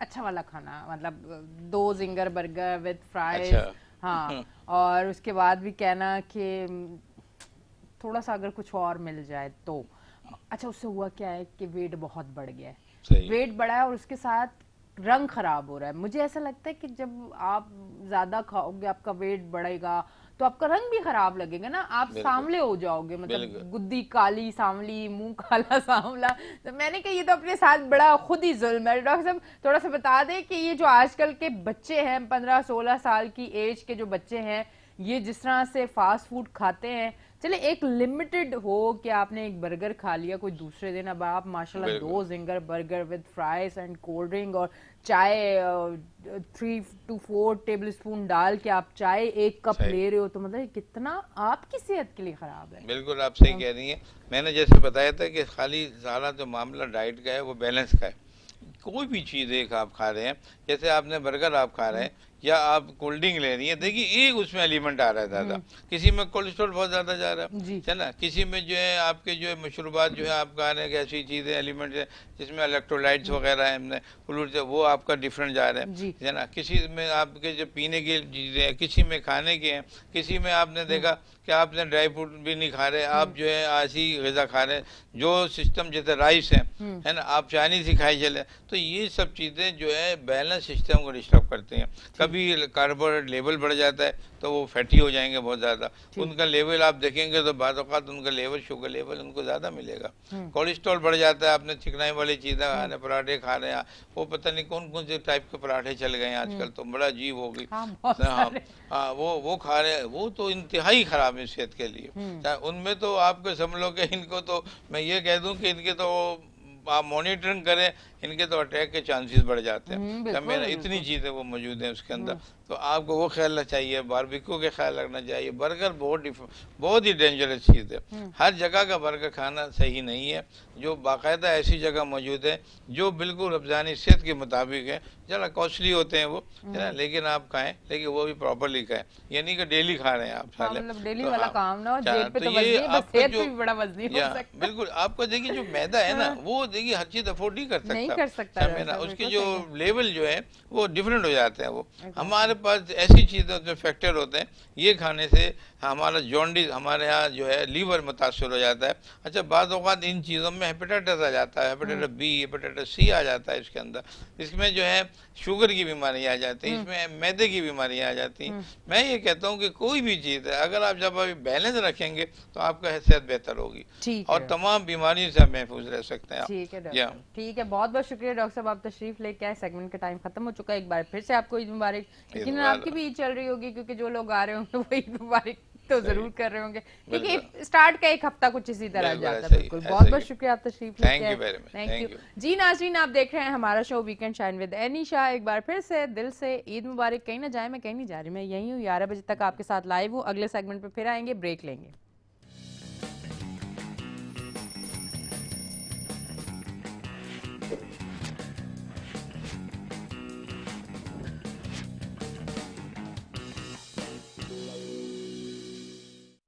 اچھا والا کھانا, مطلب 2 زنگر برگر وتھ فرائز, ہاں, اور اس کے بعد بھی کہنا کہ تھوڑا سا اگر کچھ اور مل جائے تو. اچھا اس سے ہوا کیا ہے کہ ویٹ بہت بڑھ گیا ہے, ویٹ بڑھا ہے اور اس کے ساتھ رنگ خراب ہو رہا ہے. مجھے ایسا لگتا ہے کہ جب آپ زیادہ کھاؤ گے آپ کا ویٹ بڑھے گا تو آپ کا رنگ بھی خراب لگے گا نا, آپ سانولے ہو جاؤ گے, مطلب گدی کالی سانولی, منہ کالا سانولا. تو میں نے کہا یہ تو اپنے ساتھ بڑا خود ہی ظلم ہے. ڈاکٹر صاحب تھوڑا سا بتا دیں کہ یہ جو آج کل کے بچے ہیں 15-16 سال کی ایج کے جو بچے ہیں, یہ جس طرح سے فاسٹ فوڈ کھاتے ہیں, چلے ایک لمیٹڈ ہو کہ آپ نے ایک برگر کھا لیا کوئی دوسرے دن, اب آپ ماشاءاللہ 2 zinger burger with fries and cold drink اور چائے 3 to 4 ٹیبل اسپون ڈال کے آپ چائے 1 کپ لے رہے ہو, تو مطلب کتنا آپ کی صحت کے لیے خراب ہے. بالکل آپ صحیح کہہ رہی ہیں. میں نے جیسے بتایا تھا کہ خالی سارا جو معاملہ ڈائٹ کا ہے وہ بیلنس کا ہے. کوئی بھی چیز ایک آپ کھا رہے ہیں, جیسے آپ نے برگر آپ کھا رہے ہیں یا آپ کولڈ ڈرنک لے رہی ہیں, دیکھیے ایک اس میں ایلیمنٹ آ رہا ہے زیادہ, کسی میں کولیسٹرول بہت زیادہ جا رہا ہے نا, کسی میں جو ہے آپ کے جو ہے مشروبات جو ہے آپ کھا رہے ہیں ایسی چیزیں ایلیمنٹ ہے جس میں الیکٹرولائٹس وغیرہ ہیں, فلوئڈ سے وہ آپ کا ڈفرینٹ جا رہا ہے نا. کسی میں آپ کے جو پینے کی چیزیں ہیں, کسی میں کھانے کے ہیں, کسی میں آپ نے دیکھا کہ آپ نے ڈرائی فروٹ بھی نہیں کھا رہے, آپ جو ہے ایسی غذا کھا رہے ہیں جو سسٹم جیسے رائس ہے نا, آپ چائنیز ہی کھائی چلے. تو یہ سب چیزیں جو ہے بیلنس سسٹم کو ڈسٹرب کرتے ہیں. کبھی کاربوہائیڈریٹ لیول بڑھ جاتا ہے تو وہ فیٹی ہو جائیں گے بہت زیادہ, ان کا لیول آپ دیکھیں گے تو بعض اوقات ان کا لیول شوگر لیول ان کو زیادہ ملے گا. کولیسٹرول بڑھ جاتا ہے, آپ نے چکنائی والی چیزیں کھا رہے ہیں, پراٹھے کھا رہے ہیں, وہ پتہ نہیں کون کون سے ٹائپ کے پراٹھے چل گئے ہیں آج کل, تو بڑا عجیب ہو گئی. ہاں وہ کھا رہے ہیں, وہ تو انتہائی خراب ہے صحت کے لیے. ان میں تو آپ کو سمجھ لو کہ ان کو تو میں یہ کہہ دوں کہ ان کے تو آپ مانیٹرنگ کریں, ان کے تو اٹیک کے چانسز بڑھ جاتے ہیں. اتنی چیزیں وہ موجود ہیں اس کے اندر, تو آپ کو وہ خیال رکھنا چاہیے. باربیکیو کے خیال رکھنا چاہیے. برگر بہت ہی ڈینجرس چیز ہے. ہر جگہ کا برگر کھانا صحیح نہیں ہے. جو باقاعدہ ایسی جگہ موجود ہے جو بالکل افزانی صحت کے مطابق ہے, ذرا کاسٹلی ہوتے ہیں وہ, لیکن آپ کھائیں, لیکن وہ بھی پراپرلی کھائیں, یہ نہیں کہ ڈیلی کھا رہے ہیں آپ سالے. ڈیلی والا کام نہ ہو, جیب پہ تو تو یہ آپ کا جو بڑا وزنی ہو سکتا ہے. بالکل آپ کا دیکھیے جو میدا ہے نا, وہ دیکھیے ہر چیز افورڈ نہیں کر سکتا, اس کے جو لیول جو ہے وہ ڈفرینٹ ہو جاتے ہیں. وہ ہمارے پاس ایسی چیزیں جو فیکٹر ہوتے ہیں, یہ کھانے سے ہمارا جونڈس ہمارے ہاں جو ہے لیور متاثر ہو جاتا ہے. اچھا بعض اوقات ان چیزوں میں ہیپیٹائٹس آ جاتا ہے, ہیپیٹائٹس بی, ہیپیٹائٹس سی آ جاتا ہے اس کے اندر. اس میں جو ہے شوگر کی بیماری آ جاتی ہے, اس میں میدے کی بیماریاں آ جاتی ہیں. میں یہ کہتا ہوں کہ کوئی بھی چیز ہے اگر آپ جب ابھی بیلنس رکھیں گے تو آپ کا صحت بہتر ہوگی اور تمام بیماریوں سے محفوظ رہ سکتے ہیں. ٹھیک ہے ڈاکٹر, ٹھیک ہے, بہت بہت شکریہ ڈاکٹر صاحب, آپ تشریف لے کے آئے. سیگمنٹ کا ٹائم ختم ہو چکا ہے. ایک بار پھر سے آپ کو عید مبارک. یقیناً آپ کی بھی عید چل رہی ہوگی, کیونکہ جو لوگ آ رہے ہوں گے وہ عید مبارک تو ضرور کر رہے ہوں گے, کیونکہ اسٹارٹ کا ایک ہفتہ کچھ اسی طرح جاتا ہے. بالکل, بہت بہت شکریہ آپ تشریف لے کے آئے. Thank you. جی ناظرین, آپ دیکھ رہے ہیں ہمارا شو ویکینڈ شائن ود اینیشا. ایک بار پھر سے دل سے عید مبارک. کہیں نہ جائیں, میں کہیں نہیں جا رہی, میں یہیں ہوں 11 بجے تک آپ کے ساتھ لائیو ہوں. اگلے سیگمنٹ پہ پھر آئیں گے, بریک لیں گے.